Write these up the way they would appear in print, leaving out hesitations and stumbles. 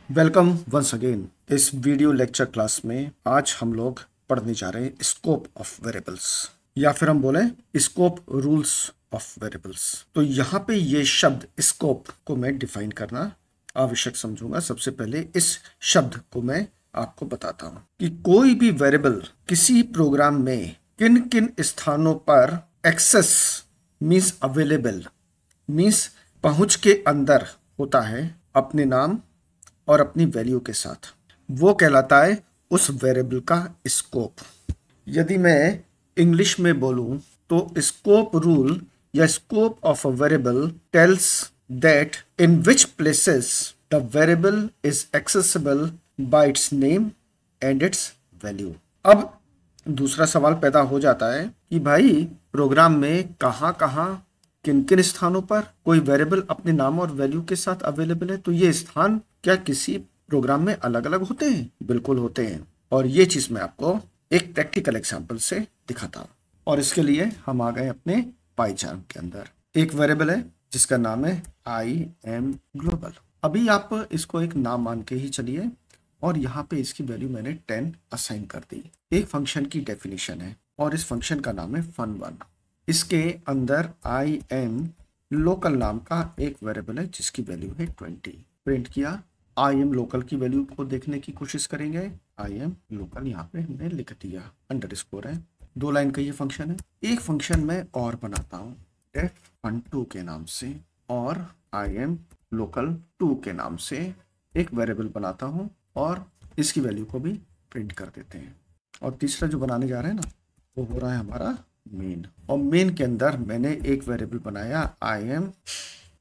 Welcome once again. इस video lecture class में आज हम लोग पढ़ने जा रहे हैं स्कोप ऑफ वेरिएबल्स, या फिर हम बोले स्कोप रूल्स ऑफ वेरिएबल्स। तो यहाँ पे ये शब्द स्कोप को मैं डिफाइन करना आवश्यक समझूंगा। सबसे पहले इस शब्द को मैं आपको बताता हूँ कि कोई भी वेरिएबल किसी प्रोग्राम में किन किन स्थानों पर एक्सेस मीन्स अवेलेबल मीन्स पहुंच के अंदर होता है अपने नाम और अपनी वैल्यू के साथ, वो कहलाता है उस वेरिएबल का स्कोप। यदि मैं इंग्लिश में बोलूं तो स्कोप रूल या scope of a variable tells that in which places the variable is accessible by its name and its value. अब दूसरा सवाल पैदा हो जाता है कि भाई प्रोग्राम में कहाँ किन किन स्थानों पर कोई वेरिएबल अपने नाम और वैल्यू के साथ अवेलेबल है। तो ये स्थान क्या किसी प्रोग्राम में अलग अलग होते हैं? बिल्कुल होते हैं, और ये चीज मैं आपको एक प्रैक्टिकल एग्जांपल से दिखाता हूँ। और इसके लिए हम आ गए अपने पाई चार्ट के अंदर। एक वेरिएबल है जिसका नाम है आई एम ग्लोबल। अभी आप इसको एक नाम मान के ही चलिए, और यहाँ पे इसकी वैल्यू मैंने 10 असाइन कर दी। एक फंक्शन की डेफिनेशन है और इस फंक्शन का नाम है fun1। इसके अंदर आई एम लोकल नाम का एक वेरिएबल है जिसकी वैल्यू है 20। प्रिंट किया। आई एम लोकल की वैल्यू को देखने की कोशिश करेंगे। आई एम लोकल यहाँ पे हमने लिख दिया, अंडरस्कोर है। 2 लाइन का ये फंक्शन है। एक फंक्शन मैं और बनाता हूँ fun2 के नाम से, और आई एम लोकल 2 के नाम से एक वेरिएबल बनाता हूँ और इसकी वैल्यू को भी प्रिंट कर देते हैं। और तीसरा जो बनाने जा रहे हैं ना, वो हो रहा है हमारा मेन। और मेन के अंदर मैंने एक वेरिएबल बनाया आई एम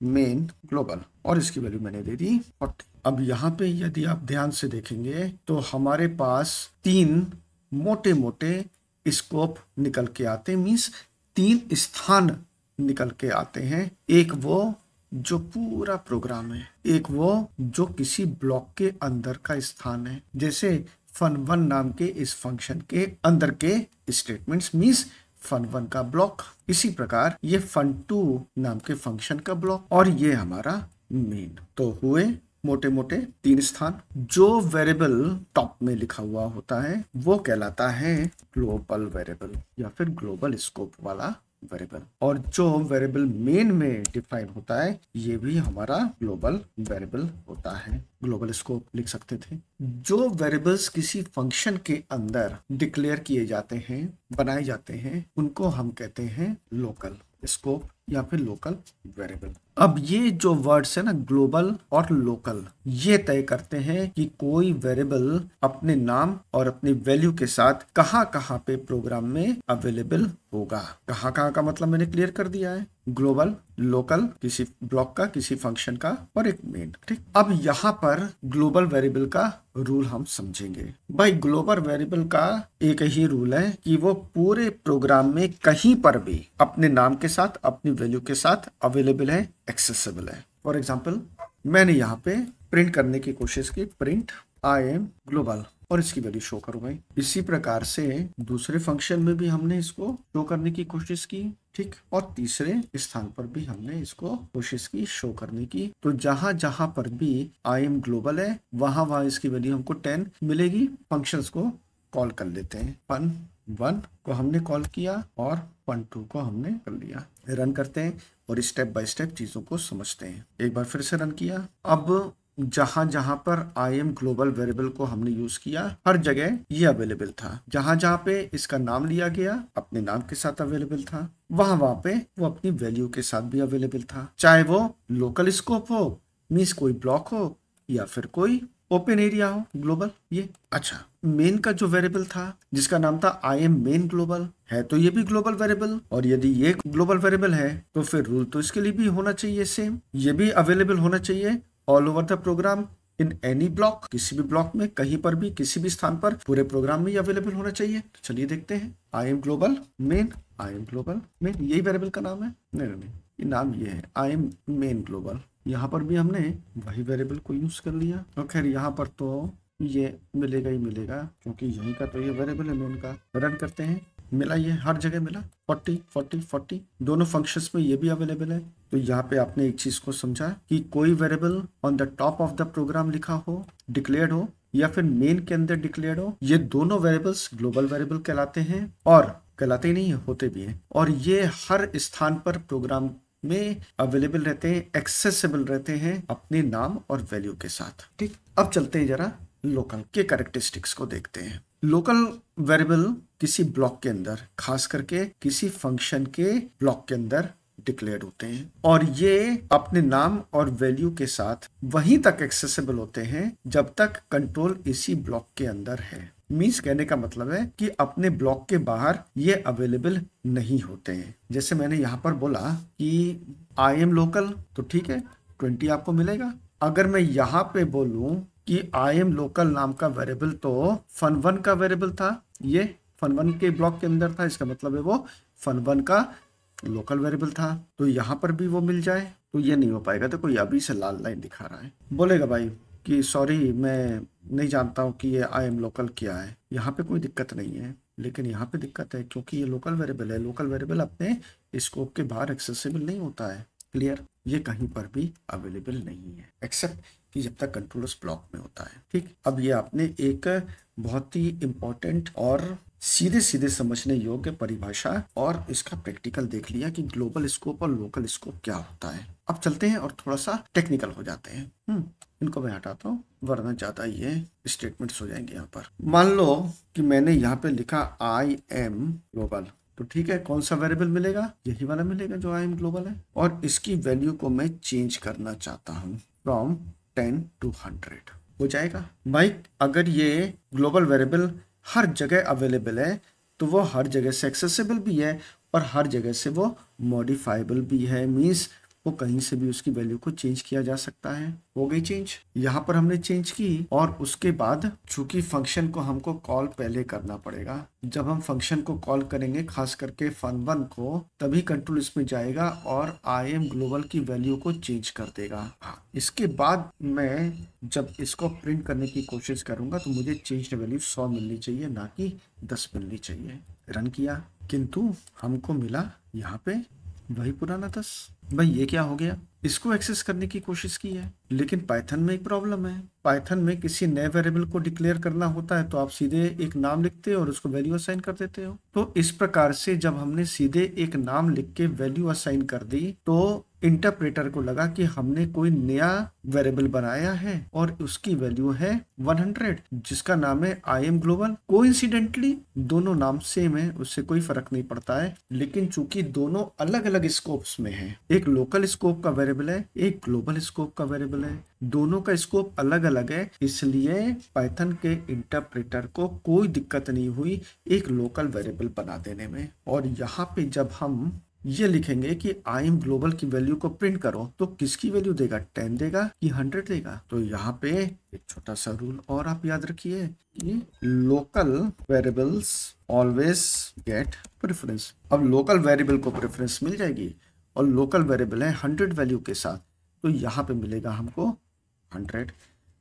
मेन ग्लोबल, और इसकी वैल्यू मैंने दे दी 40। अब यहाँ पे यदि आप ध्यान से देखेंगे तो हमारे पास 3 मोटे मोटे स्कोप निकल के आते हैं, मीन्स 3 स्थान निकल के आते हैं। एक वो जो पूरा प्रोग्राम है, एक वो जो किसी ब्लॉक के अंदर का स्थान है, जैसे fun1 नाम के इस फंक्शन के अंदर के स्टेटमेंट्स मीन्स fun1 का ब्लॉक। इसी प्रकार ये fun2 नाम के फंक्शन का ब्लॉक, और ये हमारा मेन। तो हुए मोटे मोटे 3 स्थान। जो वेरिएबल टॉप में लिखा हुआ होता है वो कहलाता है ग्लोबल वेरिएबल या फिर ग्लोबल स्कोप वाला वेरिएबल, और जो वेरिएबल मेन में डिफाइन होता है ये भी हमारा ग्लोबल वेरिएबल होता है। ग्लोबल स्कोप लिख सकते थे। जो वेरिएबल्स किसी फंक्शन के अंदर डिक्लेयर किए जाते हैं, बनाए जाते हैं, उनको हम कहते हैं लोकल स्कोप या फिर लोकल वेरिएबल। अब ये जो वर्ड्स है ना, ग्लोबल और लोकल, ये तय करते हैं कि कोई वेरिएबल अपने नाम और अपनी वैल्यू के साथ कहाँ पे प्रोग्राम में अवेलेबल होगा। कहाँ का मतलब मैंने क्लियर कर दिया है। ग्लोबल, लोकल किसी ब्लॉक का, किसी फंक्शन का, और एक मेन। ठीक। अब यहाँ पर ग्लोबल वेरिएबल का रूल हम समझेंगे। भाई ग्लोबल वेरिएबल का एक ही रूल है कि वो पूरे प्रोग्राम में कहीं पर भी अपने नाम के साथ, अपनी वैल्यू के साथ अवेलेबल है, एक्सेसिबल है। फॉर एग्जाम्पल मैंने यहाँ पे प्रिंट करने की कोशिश की, प्रिंट आई एम ग्लोबल, और इसकी वैल्यू शो करो भाई। इसी प्रकार से दूसरे फंक्शन में भी हमने इसको शो करने की कोशिश की। ठीक। और तीसरे स्थान पर भी हमने इसको कोशिश की शो करने की। तो जहां पर भी आई एम ग्लोबल है वहां इसकी वैल्यू हमको 10 मिलेगी। फंक्शंस को कॉल कर लेते हैं। fun1 को हमने कॉल किया और fun2 को हमने कर लिया। रन करते हैं और स्टेप बाय स्टेप चीजों को समझते हैं। एक बार फिर से रन किया। अब जहां पर आई एम ग्लोबल वेरिएबल को हमने यूज किया, हर जगह ये अवेलेबल था। जहां पे इसका नाम लिया गया, अपने नाम के साथ अवेलेबल था, वहां पे वो अपनी वैल्यू के साथ भी अवेलेबल था। चाहे वो लोकल स्कोप हो, मीन्स कोई ब्लॉक हो, या फिर कोई ओपन एरिया हो, ग्लोबल ये। अच्छा, मेन का जो वेरिएबल था जिसका नाम था आई एम मेन ग्लोबल है, तो ये भी ग्लोबल वेरिएबल, और यदि ये ग्लोबल वेरिएबल है तो फिर रूल तो इसके लिए भी होना चाहिए सेम। ये भी अवेलेबल होना चाहिए all over the program in any block, किसी भी ब्लॉक में, कहीं पर भी, किसी भी स्थान पर, पूरे प्रोग्राम में अवेलेबल होना चाहिए। तो चलिए देखते हैं। I am global main, I am global main, यही वेरिएबल का नाम है। नहीं, ये नाम ये है, आई एम मेन ग्लोबल। यहाँ पर भी हमने वही वेरिएबल को यूज कर लिया। और खैर यहाँ पर तो ये मिलेगा ही मिलेगा, क्योंकि यहीं का तो ये वेरिएबल है मेन का। रन करते हैं मिला, ये हर जगह मिला 40 40 40 दोनों फंक्शंस में ये भी अवेलेबल है। तो यहाँ पे आपने एक चीज को समझा कि कोई variable on the top of the program लिखा हो, डिक्लेयर्ड हो, या फिर मेन के अंदर डिक्लेयर्ड हो, ये दोनों वेरिएबल्स ग्लोबल वेरिएबल कहलाते हैं, और कहलाते ही नहीं है, होते भी हैं, और ये हर स्थान पर प्रोग्राम में अवेलेबल रहते हैं, एक्सेसिबल रहते हैं अपने नाम और वैल्यू के साथ। ठीक, अब चलते हैं जरा लोकल के कैरेक्टरिस्टिक्स को देखते हैं। लोकल वेरिएबल किसी ब्लॉक के अंदर, खास करके किसी फंक्शन के ब्लॉक के अंदर डिक्लेयर होते हैं, और ये अपने नाम और वैल्यू के साथ वहीं तक एक्सेसिबल होते हैं जब तक कंट्रोल इसी ब्लॉक के अंदर है। मीन्स कहने का मतलब है कि अपने ब्लॉक के बाहर ये अवेलेबल नहीं होते हैं। जैसे मैंने यहाँ पर बोला कि आई एम लोकल, तो ठीक है 20 आपको मिलेगा। अगर मैं यहाँ पे बोलूं कि आई एम लोकल नाम का वेरिएबल तो fun1 का वेरिएबल था, ये fun1 के ब्लॉक के अंदर था, इसका मतलब है वो fun1 का लोकल वेरिएबल था, तो यहाँ पर भी वो मिल जाए, तो ये नहीं हो पाएगा। तो कोई अभी से लाल लाइन दिखा रहा है, बोलेगा भाई कि सॉरी मैं नहीं जानता हूँ कि ये आई एम लोकल क्या है। यहाँ पे कोई दिक्कत नहीं है, लेकिन यहाँ पे दिक्कत है क्योंकि ये लोकल वेरिएबल है। लोकल वेरिएबल अपने स्कोप के बाहर एक्सेसिबल नहीं होता है। क्लियर, ये कहीं पर भी अवेलेबल नहीं है एक्सेप्ट कि जब तक कंट्रोल उस ब्लॉक में होता है। ठीक, अब ये आपने एक बहुत ही इंपॉर्टेंट और सीधे सीधे समझने योग्य परिभाषा और इसका प्रैक्टिकल देख लिया कि ग्लोबल स्कोप और लोकल स्कोप क्या होता है। अब चलते हैं और थोड़ा सा टेक्निकल हो जाते हैं। इनको मैं हटाता हूँ वरना ज्यादा ये स्टेटमेंट्स हो जाएंगे। यहाँ पर मान लो कि मैंने यहाँ पे लिखा आई एम ग्लोबल, तो ठीक है, कौन सा वेरिएबल मिलेगा? यही वाला मिलेगा जो आई एम ग्लोबल है, और इसकी वैल्यू को मैं चेंज करना चाहता हूँ फ्रॉम 10 to 100, हो जाएगा भाई। अगर ये ग्लोबल वेरिएबल हर जगह अवेलेबल है तो वो हर जगह से एक्सेसिबल भी है और हर जगह से वो मॉडिफाइबल भी है। मीन्स वो कहीं से भी उसकी वैल्यू को चेंज किया जा सकता है। हो गई चेंज, यहाँ पर हमने चेंज की, और उसके बाद चूंकि फंक्शन को हमको कॉल पहले करना पड़ेगा। जब हम फंक्शन को कॉल करेंगे खास करके fun1 को, तभी कंट्रोल इसमें जाएगा और आई एम ग्लोबल की वैल्यू को चेंज कर देगा। इसके बाद मैं जब इसको प्रिंट करने की कोशिश करूंगा तो मुझे चेंज वैल्यू 100 मिलनी चाहिए, ना कि 10 मिलनी चाहिए। रन किया, किंतु हमको मिला यहाँ पे वही पुराना 10। भाई ये क्या हो गया? इसको एक्सेस करने की कोशिश की है, लेकिन पाइथन में एक प्रॉब्लम है। पाइथन में किसी नए वेरिएबल को डिक्लेयर करना होता है तो आप सीधे एक नाम लिखते हो और उसको वैल्यू असाइन कर देते हो। तो इस प्रकार से जब हमने सीधे एक नाम लिख के वैल्यू असाइन कर दी तो इंटरप्रेटर को लगा कि हमने कोई नया वेरिएबल बनाया है और उसकी वैल्यू है 100, जिसका नाम है आई एम ग्लोबल। कोइंसिडेंटली दोनों नाम सेम है, उससे कोई फर्क नहीं पड़ता है, लेकिन चूंकि दोनों अलग अलग स्कोप्स में है, एक लोकल स्कोप का वेरिएबल है, एक ग्लोबल स्कोप का वेरिएबल है, दोनों का स्कोप अलग अलग है, इसलिए पाइथन के इंटरप्रेटर को कोई दिक्कत नहीं हुई एक लोकल वेरिएबल बना देने में। और यहाँ पे जब हम ये लिखेंगे कि आई एम ग्लोबल की वैल्यू को प्रिंट करो तो किसकी वैल्यू देगा? 10 देगा कि 100 देगा? तो यहाँ पे एक छोटा सा रूल और आप याद रखिए कि local variables always get preference. अब लोकल वेरिएबल को प्रेफरेंस मिल जाएगी और लोकल वेरिएबल है 100 वैल्यू के साथ, तो यहाँ पे मिलेगा हमको 100।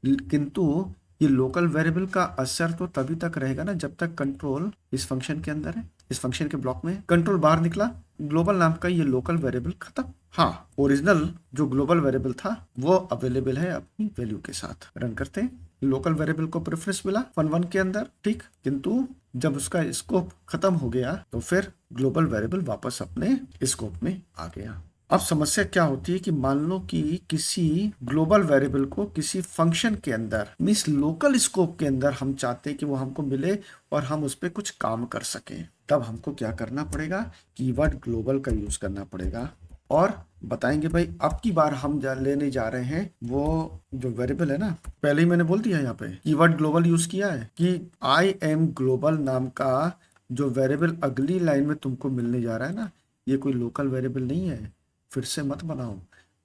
किंतु ये लोकल वेरिएबल का असर तो तभी तक रहेगा ना जब तक कंट्रोल इस फंक्शन के अंदर है, इस फंक्शन के ब्लॉक में। कंट्रोल बाहर निकला, ग्लोबल नाम का ये लोकल वेरिएबल खत्म। हाँ, ओरिजिनल जो ग्लोबल वेरिएबल था वो अवेलेबल है अपनी वैल्यू के साथ। रन करते हैं, लोकल वेरिएबल को प्रेफरेंस मिला fun1 के अंदर, ठीक, किंतु जब उसका स्कोप खत्म हो गया तो फिर ग्लोबल वेरिएबल वापस अपने स्कोप में आ गया। अब समस्या क्या होती है कि मान लो कि किसी ग्लोबल वेरिएबल को किसी फंक्शन के अंदर मींस लोकल स्कोप के अंदर हम चाहते हैं कि वो हमको मिले और हम उस पर कुछ काम कर सकें, तब हमको क्या करना पड़ेगा? कीवर्ड ग्लोबल का यूज करना पड़ेगा। और बताएंगे भाई अब की बार हम लेने जा रहे हैं वो जो वेरिएबल है ना, पहले ही मैंने बोल दिया यहाँ पे कीवर्ड ग्लोबल यूज किया है कि आई एम ग्लोबल नाम का जो वेरिएबल अगली लाइन में तुमको मिलने जा रहा है ना, ये कोई लोकल वेरिएबल नहीं है, फिर से मत बनाओ,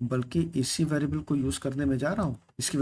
बल्कि इसी वेरिएबल को यूज करने में जा रहा हूँ। इसकी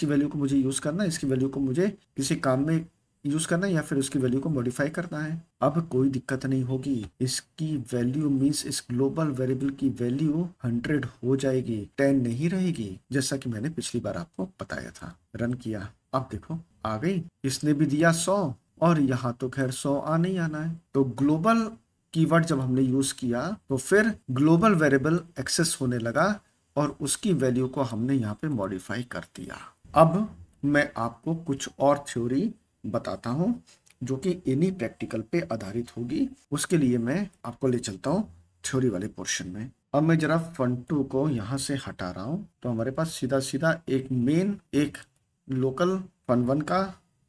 वैल्यू को मुझे यूज करना है, इसकी वैल्यू को मुझे किसी काम में यूज करना है या फिर उसकी वैल्यू को मॉडिफाई करना है। अब कोई दिक्कत नहीं होगी, इसकी वैल्यू मींस इस ग्लोबल वेरिएबल की वैल्यू 100 हो जाएगी, 10 नहीं रहेगी, जैसा कि मैंने पिछली बार आपको बताया था। रन किया, अब देखो आ गई। इसने भी दिया 100 और यहाँ तो खैर 100 आना ही आना है। तो ग्लोबल कीवर्ड जब हमने यूज किया तो फिर ग्लोबल वेरिएबल एक्सेस होने लगा और उसकी वैल्यू को हमने यहाँ पे मॉडिफाई कर दिया। अब मैं आपको कुछ और थ्योरी बताता हूँ जो कि इन्हीं प्रैक्टिकल पे आधारित होगी। उसके लिए मैं आपको ले चलता हूँ थ्योरी वाले पोर्शन में। अब मैं जरा fun2 को यहाँ से हटा रहा हूँ तो हमारे पास सीधा सीधा एक मेन, एक लोकल fun1 का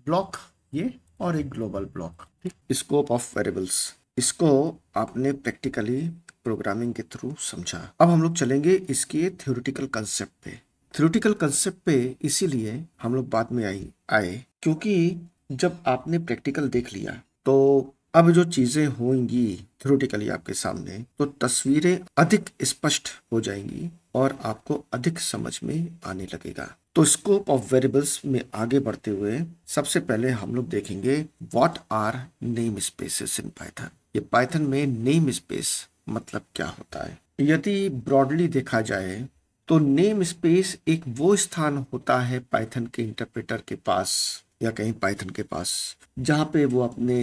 ब्लॉक ये और एक global block. Scope of variables, इसको आपने प्रैक्टिकली प्रोग्रामिंग के थ्रू समझा। अब हम लोग चलेंगे इसके थ्योरेटिकल कंसेप्ट पे। थ्योरेटिकल कंसेप्ट पे इसीलिए हम लोग बाद में आए क्योंकि जब आपने प्रैक्टिकल देख लिया तो अब जो चीजें होंगी थ्योरेटिकली आपके सामने तो तस्वीरें अधिक स्पष्ट हो जाएंगी और आपको अधिक समझ में आने लगेगा। तो स्कोप ऑफ वेरिएबल्स में आगे बढ़ते हुए सबसे पहले हम लोग देखेंगे what are name spaces in Python. ये पाइथन में नेम स्पेस मतलब क्या होता है। यदि ब्रॉडली देखा जाए तो नेम स्पेस एक वो स्थान होता है पाइथन के इंटरप्रेटर के पास या कहीं पाइथन के पास जहां पे वो अपने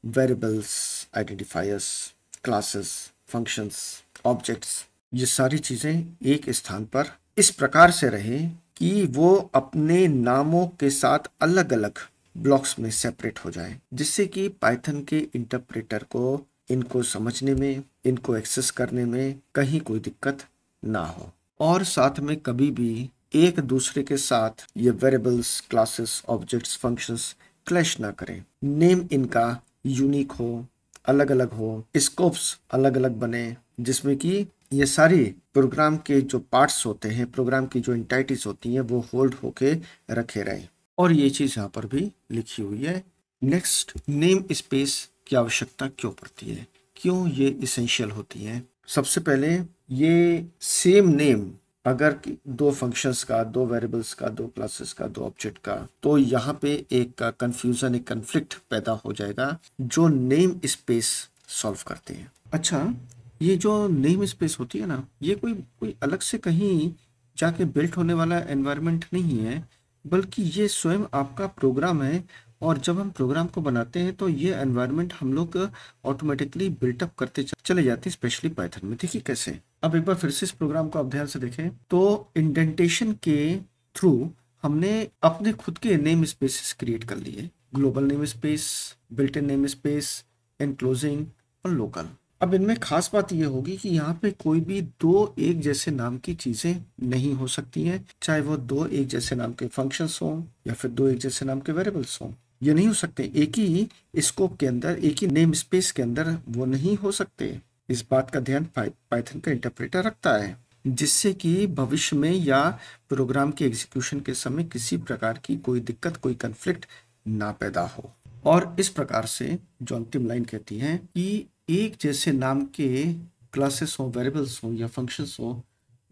variables, identifiers, classes, functions, objects, ये सारी चीजें एक स्थान पर इस प्रकार से रहे कि वो अपने नामों के साथ अलग अलग ब्लॉक्स में सेपरेट हो जाए, जिससे कि पाइथन के इंटरप्रेटर को इनको समझने में, इनको एक्सेस करने में कहीं कोई दिक्कत ना हो और साथ में कभी भी एक दूसरे के साथ ये variables, classes, objects, functions clash ना करें। नेम इनका यूनिक हो, अलग अलग हो, स्कोप्स अलग अलग बने, जिसमें कि ये सारी प्रोग्राम के जो पार्ट्स होते हैं, प्रोग्राम की जो एंटाइटीज होती हैं वो होल्ड होके रखे रहें। और ये चीज यहाँ पर भी लिखी हुई है। नेक्स्ट, नेम स्पेस की आवश्यकता क्यों पड़ती है, क्यों ये इसेंशियल होती है। सबसे पहले ये सेम नेम अगर दो फंक्शंस का, दो वेरिएबल्स का, दो क्लासेस का, दो ऑब्जेक्ट का, तो यहाँ पे एक कंफ्यूजन, एक कन्फ्लिक्ट पैदा हो जाएगा जो नेम स्पेस सॉल्व करते हैं। अच्छा, ये जो नेम स्पेस होती है ना, ये कोई अलग से कहीं जाके बिल्ट होने वाला एनवायरनमेंट नहीं है, बल्कि ये स्वयं आपका प्रोग्राम है। और जब हम प्रोग्राम को बनाते हैं तो ये एनवायरनमेंट हम लोग ऑटोमेटिकली बिल्टअप करते चले जाते हैं, स्पेशली पाइथन में। देखिए कैसे। अब एक बार फिर से इस प्रोग्राम को आप ध्यान से देखें तो इंडेंटेशन के थ्रू हमने अपने खुद के नेम स्पेसेस क्रिएट कर लिए। Global name space, built in name space, enclosing और लोकल। अब इनमें खास बात यह होगी कि यहाँ पे कोई भी दो एक जैसे नाम की चीजें नहीं हो सकती हैं, चाहे वो दो एक जैसे नाम के फंक्शंस हों या फिर दो एक जैसे नाम के वेरिएबल्स हों। ये नहीं हो सकते, एक ही स्कोप के अंदर, एक ही नेम स्पेस के अंदर वो नहीं हो सकते। इस बात का ध्यान पाइथन का इंटरप्रेटर रखता है, जिससे कि भविष्य में या प्रोग्राम के एग्जीक्यूशन के समय किसी प्रकार की कोई दिक्कत, कोई कंफ्लिक्ट ना पैदा हो। और इस प्रकार से जो अंतिम लाइन कहती है कि एक जैसे नाम के क्लासेस हो, वेरिएबल्स हो या फंक्शंस हो,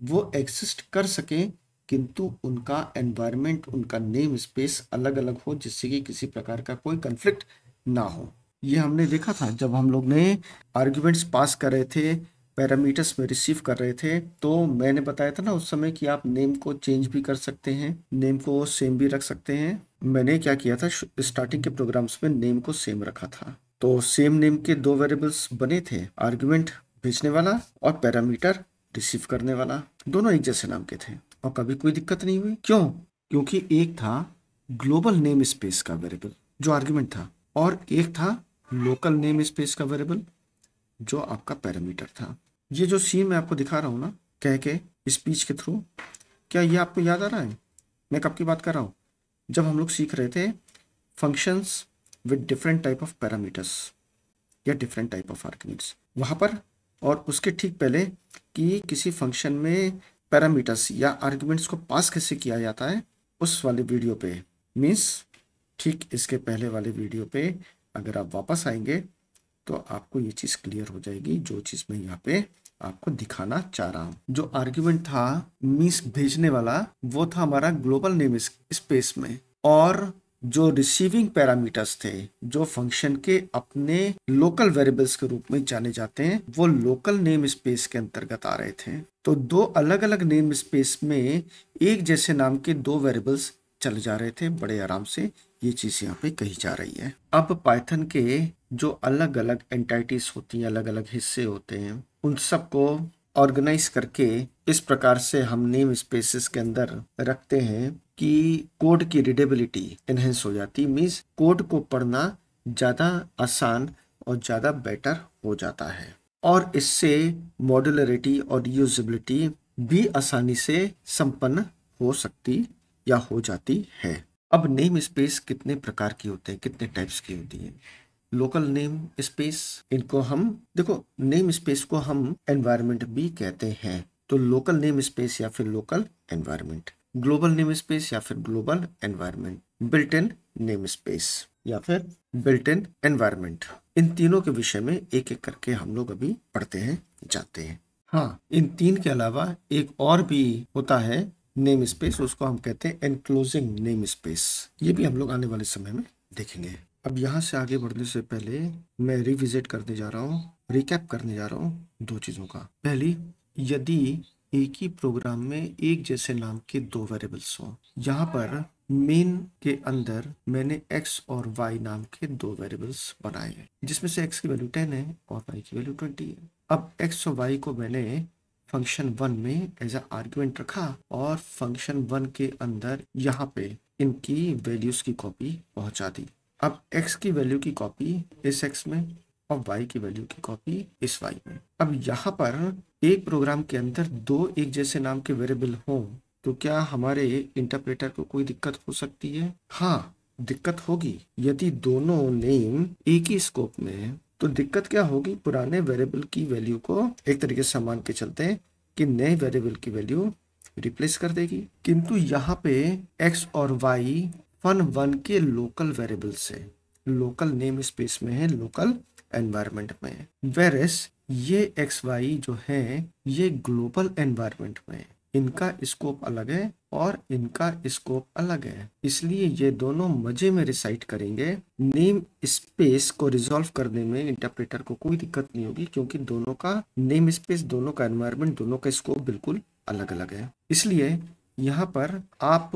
वो एग्जिस्ट कर सके, किंतु उनका एनवायरनमेंट, उनका नेम स्पेस अलग अलग हो, जिससे कि किसी प्रकार का कोई कंफ्लिक्ट ना हो। ये हमने देखा था जब हम लोग ने आर्ग्यूमेंट्स पास कर रहे थे, पैरामीटर्स में रिसीव कर रहे थे, तो मैंने बताया था ना उस समय कि आप नेम को चेंज भी कर सकते हैं, नेम को सेम भी रख सकते हैं। मैंने क्या किया था, स्टार्टिंग के प्रोग्राम्स में नेम को सेम रखा था। तो सेम नेम के दो वेरिएबल्स बने थे, आर्ग्यूमेंट भेजने वाला और पैरामीटर रिसीव करने वाला, दोनों एक जैसे नाम के थे और कभी कोई दिक्कत नहीं हुई। क्यों? क्योंकि एक था ग्लोबल नेम स्पेस का वेरिएबल जो आर्ग्यूमेंट था और एक था लोकल नेम स्पेस का वेरिएबल जो आपका पैरामीटर था। ये जो सीन मैं आपको दिखा रहा हूँ ना कह के स्पीच के थ्रू, क्या ये आपको याद आ रहा है मैं कब की बात कर रहा हूँ? जब हम लोग सीख रहे थे functions with different type of parameters या डिफरेंट टाइप ऑफ आर्ग्यूमेंट्स, वहाँ पर, और उसके ठीक पहले कि किसी फंक्शन में पैरामीटर्स या आर्ग्यूमेंट्स को पास कैसे किया जाता है, उस वाले वीडियो पे, मीन्स ठीक इसके पहले वाले वीडियो पे अगर आप वापस आएंगे तो आपको ये चीज़ क्लियर हो जाएगी, जो चीज़ मैं यहाँ पे आपको दिखाना चाह रहा हूँ। जो आर्ग्यूमेंट था मीन्स भेजने वाला, वो था हमारा ग्लोबल नेम स्पेस में, और जो रिसीविंग पैरामीटर्स थे जो फंक्शन के अपने लोकल वेरिएबल्स के रूप में जाने जाते हैं, वो लोकल नेम स्पेस के अंतर्गत आ रहे थे। तो दो अलग अलग नेम स्पेस में एक जैसे नाम के दो वेरिएबल्स चल जा रहे थे बड़े आराम से, ये चीज यहाँ पे कही जा रही है। अब पाइथन के जो अलग अलग एंटिटीज होती हैं, अलग अलग हिस्से होते हैं, उन सबको ऑर्गेनाइज करके इस प्रकार से हम नेम स्पेसेस के अंदर रखते हैं कि कोड की रीडेबिलिटी एनहेंस हो जाती, मीन्स कोड को पढ़ना ज्यादा आसान और ज्यादा बेटर हो जाता है, और इससे मॉड्यूलरिटी और यूजेबिलिटी भी आसानी से संपन्न हो सकती या हो जाती है। अब नेम स्पेस कितने प्रकार की होते हैं, कितने टाइप्स की होती है? लोकल नेम स्पेस, इनको हम देखो, नेम स्पेस को हम एनवायरनमेंट भी कहते हैं, तो लोकल नेम स्पेस या फिर local environment, global name space या फिर global environment, built in name space या फिर बिल्ट इन एनवायरनमेंट। इन तीनों के विषय में एक एक करके हम लोग अभी पढ़ते हैं, जाते हैं। हाँ, इन तीन के अलावा एक और भी होता है नेम स्पेस, उसको हम कहते हैं एनक्लोजिंग नेम स्पेस। ये भी हम लोग आने वाले समय में देखेंगे। अब यहाँ से आगे बढ़ने से पहले मैं रिविजिट करने जा रहा हूँ, रिकैप करने जा रहा हूँ दो चीजों का। पहली, यदि एक ही प्रोग्राम में एक जैसे नाम के दो वेरिएबल्स हों, यहाँ पर मेन के अंदर मैंने x और y नाम के दो वेरिएबल्स बनाए हैं, जिसमें से x की वैल्यू 10 है और y की वैल्यू 20 है। अब x और y को मैंने फंक्शन 1 में एज अ आर्ग्यूमेंट रखा और फंक्शन 1 के अंदर यहाँ पे इनकी वैल्यूज की कॉपी पहुंचा दी। अब x की वैल्यू की कॉपी इस x में और y की वैल्यू की कॉपी इस y में। अब यहाँ पर एक प्रोग्राम के अंदर दो एक जैसे नाम के वेरिएबल हों तो क्या हमारे इंटरप्रेटर को कोई दिक्कत हो सकती है? हाँ, दिक्कत होगी। यदि दोनों नेम एक ही स्कोप में है तो दिक्कत क्या होगी? पुराने वेरिएबल की वैल्यू को एक तरीके से मान के चलते हैं कि नए वेरिएबल की वैल्यू रिप्लेस कर देगी, किंतु यहाँ पे x और y fun1 के लोकल वेरिएबल्स है, लोकल नेम स्पेस में है, लोकल एनवायरनमेंट में है। वेरएस ये xy जो है ये ग्लोबल एनवायरनमेंट में है, इनका स्कोप अलग है और इनका स्कोप अलग है, इसलिए ये दोनों मजे में रिसाइट करेंगे। नेम स्पेस को रिजॉल्व करने में इंटरप्रेटर को कोई दिक्कत नहीं होगी, क्योंकि दोनों का नेम स्पेस, दोनों का एनवायरनमेंट, दोनों का स्कोप बिल्कुल अलग अलग है। इसलिए यहाँ पर आप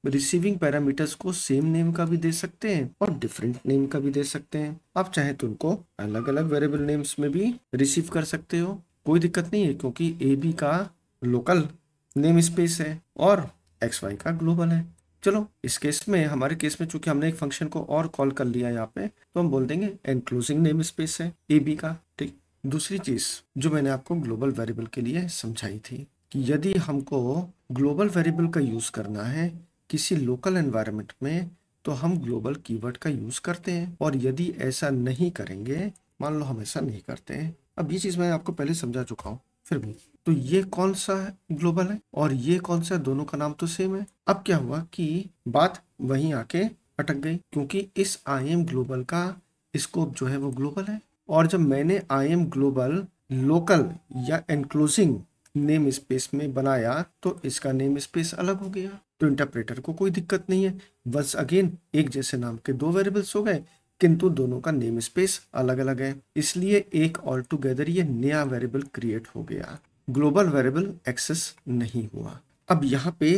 रिसीविंग पैरामीटर्स को सेम नेम का भी दे सकते हैं और डिफरेंट नेम का भी दे सकते हैं। आप चाहे तो उनको अलग अलग वेरिएबल नेम्स में भी रिसीव कर सकते हो, कोई दिक्कत नहीं है, क्योंकि ए बी का लोकल नेम स्पेस है और एक्स वाई का ग्लोबल है। चलो, इस केस में, हमारे केस में चूंकि हमने एक फंक्शन को और कॉल कर लिया यहाँ पे, तो हम बोल देंगे एनक्लोजिंग नेम स्पेस है ए बी का। ठीक, दूसरी चीज जो मैंने आपको ग्लोबल वेरिएबल के लिए समझाई थी कि यदि हमको ग्लोबल वेरिएबल का यूज करना है किसी लोकल एनवायरनमेंट में तो हम ग्लोबल कीवर्ड का यूज करते हैं, और यदि ऐसा नहीं करेंगे, मान लो हम ऐसा नहीं करते हैं, अब ये चीज मैं आपको पहले समझा चुका हूँ, फिर भी तो ये कौन सा ग्लोबल है और ये कौन सा, दोनों का नाम तो सेम है। अब क्या हुआ कि बात वहीं आके अटक गई, क्योंकि इस आई एम ग्लोबल का स्कोप जो है वो ग्लोबल है, और जब मैंने आई एम ग्लोबल लोकल या एनक्लोजिंग नेम स्पेस में बनाया तो इसका नेम स्पेस अलग हो गया, तो इंटरप्रेटर को कोई दिक्कत नहीं है। बस अगेन एक जैसे नाम के दो वेरिएबल्स हो गए, किंतु दोनों का नेम स्पेस अलग अलग है, इसलिए एक ऑल टुगेदर ये नया वेरिएबल क्रिएट हो गया, ग्लोबल वेरिएबल एक्सेस नहीं हुआ। अब यहाँ पे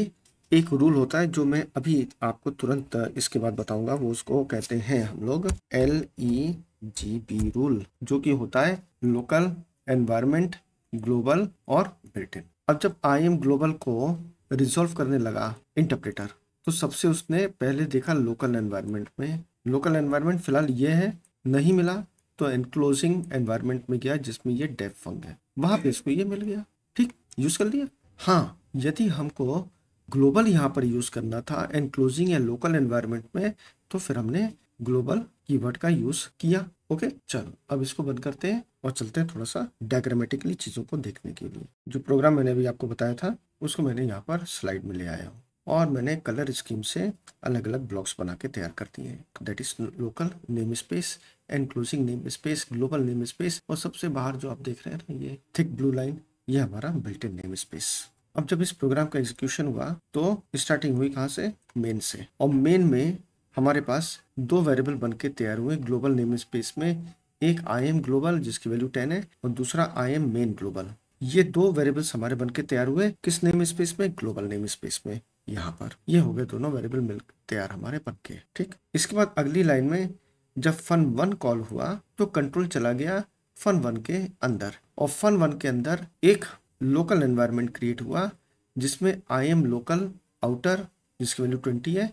एक रूल होता है जो मैं अभी आपको तुरंत इसके बाद बताऊंगा, वो उसको कहते हैं हम लोग LEGB रूल, जो कि होता है लोकल, एनवायरनमेंट, ग्लोबल और बिल्ट इन। अब जब आई एम ग्लोबल को रिजॉल्व करने लगा इंटरप्रेटर, तो सबसे उसने पहले देखा लोकल एनवायरनमेंट में, लोकल एनवायरनमेंट फिलहाल ये है, नहीं मिला तो एनक्लोजिंग एनवायरनमेंट में गया जिसमें ये डेफ फंग है, वहां पे इसको ये मिल गया, ठीक, यूज कर लिया। हाँ, यदि हमको ग्लोबल यहाँ पर यूज करना था एनक्लोजिंग या लोकल एनवायरनमेंट में, तो फिर हमने ग्लोबल कीवर्ड का यूज किया। ओके, चलो अब इसको बंद करते हैं और चलते हैं थोड़ा सा डायग्रामेटिकली चीजों को देखने के लिए। जो प्रोग्राम मैंने अभी आपको बताया था उसको मैंने यहाँ पर स्लाइड में ले आया हूँ, और मैंने कलर स्कीम से अलग अलग ब्लॉक्स बना के तैयार कर दिए हैं। That is local name space, enclosing name space, global name space, और सबसे बाहर जो आप देख रहे हैं ना, ये थिक ब्लू लाइन, ये हमारा बिल्ट इन नेम स्पेस। अब जब इस प्रोग्राम का एग्जीक्यूशन हुआ तो स्टार्टिंग हुई कहाँ से? मेन से, और मेन में हमारे पास दो वेरिएबल बन के तैयार हुए ग्लोबल नेम स्पेस में, एक आई एम ग्लोबल जिसकी वैल्यू 10 है और दूसरा आई एम मेन ग्लोबल। ये दो वेरिएबल्स हमारे बन के तैयार हुए किस नेम स्पेस में? ग्लोबल नेम स्पेस में। यहाँ पर। ये हो गए दोनों वेरिएबल मिल तैयार हमारे बन के। ठीक, इसके बाद अगली लाइन में जब fun1 कॉल हुआ तो कंट्रोल चला गया fun1 के अंदर, और fun1 के अंदर एक लोकल एनवायरनमेंट क्रिएट हुआ जिसमें आई एम लोकल आउटर जिसकी वैल्यू 20 है,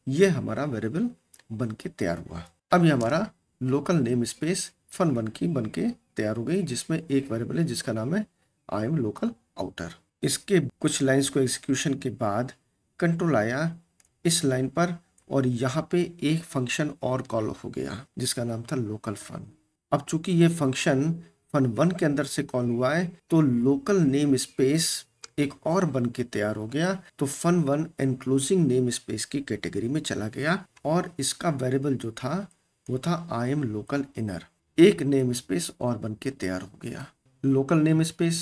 ये हमारा वेरिएबल बन के तैयार हुआ। अब ये हमारा लोकल नेम स्पेस fun1 की बन के तैयार हो गई, जिसमें एक वेरिएबल है जिसका नाम है आई एम लोकल आउटर। इसके कुछ लाइंस को एग्जीक्यूशन के बाद कंट्रोल आया इस लाइन पर, और यहाँ पे एक फंक्शन और कॉल हो गया जिसका नाम था लोकल फन। अब चूंकि ये फंक्शन fun1 के अंदर से कॉल हुआ है तो लोकल नेम स्पेस एक और बन के तैयार हो गया, तो fun1 एनक्लोजिंग नेम स्पेस की कैटेगरी में चला गया, और इसका वेरिएबल जो था वो था आई एम लोकल इनर। एक नेम स्पेस और बन के तैयार हो गया। लोकल नेम स्पेस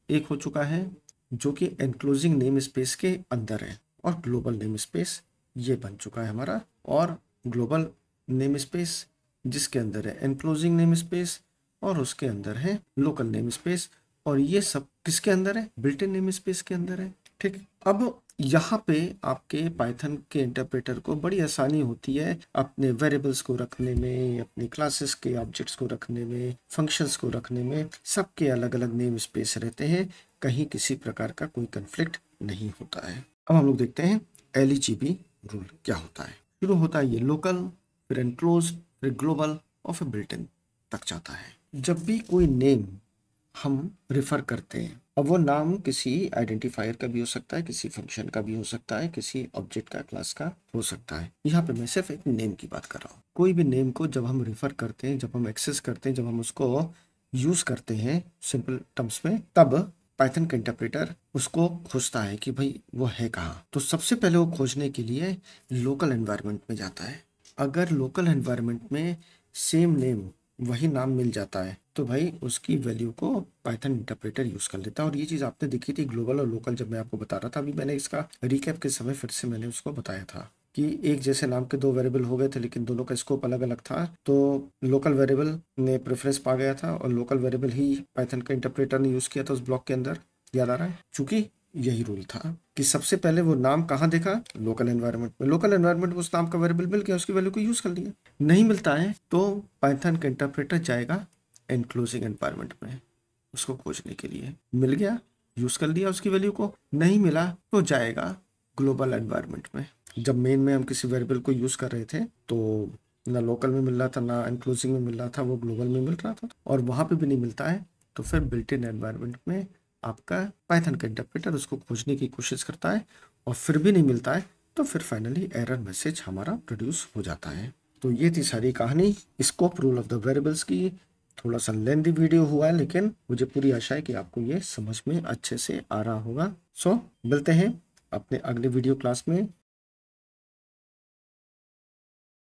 एक हो चुका है जो कि एनक्लोजिंग नेम स्पेस के अंदर है, और ग्लोबल नेम स्पेस ये बन चुका है हमारा, और ग्लोबल नेम स्पेस जिसके अंदर है एनक्लोजिंग नेम स्पेस और उसके अंदर है लोकल नेम स्पेस, और ये सब किसके अंदर है, बिल्ट इन नेम स्पेस के अंदर है। ठीक, अब यहाँ पे आपके पाइथन के इंटरप्रेटर को बड़ी आसानी होती है अपने वेरिएबल्स को रखने में, अपनी क्लासेस के ऑब्जेक्ट्स को रखने में, फंक्शंस को रखने में। सबके अलग अलग नेम स्पेस रहते हैं, कहीं किसी प्रकार का कोई कन्फ्लिक्ट नहीं होता है। अब हम लोग देखते हैं LEGB रूल क्या होता है। शुरू होता है ये लोकल, फिर एनक्लोज, फिर ग्लोबल और फिर बिल्ट इन तक जाता है। जब भी कोई नेम हम रिफर करते हैं, अब वो नाम किसी आइडेंटिफायर का भी हो सकता है, किसी फंक्शन का भी हो सकता है, किसी ऑब्जेक्ट का, क्लास का हो सकता है। यहाँ पे मैं सिर्फ एक नेम की बात कर रहा हूँ। कोई भी नेम को जब हम रिफर करते हैं, जब हम एक्सेस करते हैं, जब हम उसको यूज करते हैं सिंपल टर्म्स में, तब पाइथन का इंटरप्रेटर उसको खोजता है कि भाई वो है कहाँ। तो सबसे पहले वो खोजने के लिए लोकल एनवायरनमेंट में जाता है। अगर लोकल एनवायरनमेंट में सेम नेम, वही नाम मिल जाता है तो भाई उसकी वैल्यू को पाइथन इंटरप्रेटर यूज कर लेता है। और ये चीज आपने देखी थी ग्लोबल और लोकल जब मैं आपको बता रहा था। अभी मैंने इसका रिकैप के समय फिर से मैंने उसको बताया था कि एक जैसे नाम के दो वेरिएबल हो गए थे लेकिन दोनों का स्कोप अलग अलग था, तो लोकल वेरिएबल ने प्रेफरेंस पा गया था और लोकल वेरिएबल ही पाइथन का इंटरप्रेटर ने यूज किया था उस ब्लॉक के अंदर। याद आ रहा है? चूंकि यही रूल था कि सबसे पहले वो नाम कहाँ देखा, लोकल एनवायरनमेंट में। लोकल एनवायरनमेंट में उस नाम का वेरिएबल मिल गया, उसकी वैल्यू को यूज कर लिया। नहीं मिलता है तो पाइथन का इंटरप्रेटर जाएगा एनक्लोजिंग एनवायरनमेंट में उसको खोजने के लिए। मिल गया, यूज कर लिया उसकी वैल्यू को। नहीं मिला तो जाएगा ग्लोबल एनवायरनमेंट में। जब मेन में हम किसी वेरिएबल को यूज कर रहे थे तो ना लोकल में मिल रहा था ना एनक्लोजिंग में मिल रहा था, वो ग्लोबल में मिल रहा था, और वहां पे भी नहीं मिलता है तो फिर बिल्ट इन एनवायरनमेंट में आपका पाइथन का इंटरप्रेटर उसको खोजने की कोशिश करता है, और फिर भी नहीं मिलता है तो फिर फाइनली एरर मैसेज हमारा प्रोड्यूस हो जाता है। तो ये थी सारी कहानी scope rule of the variables की। थोड़ा सा लेंथी वीडियो हुआ है लेकिन मुझे पूरी आशा है कि आपको ये समझ में अच्छे से आ रहा होगा। सो मिलते हैं अपने अगले वीडियो क्लास में।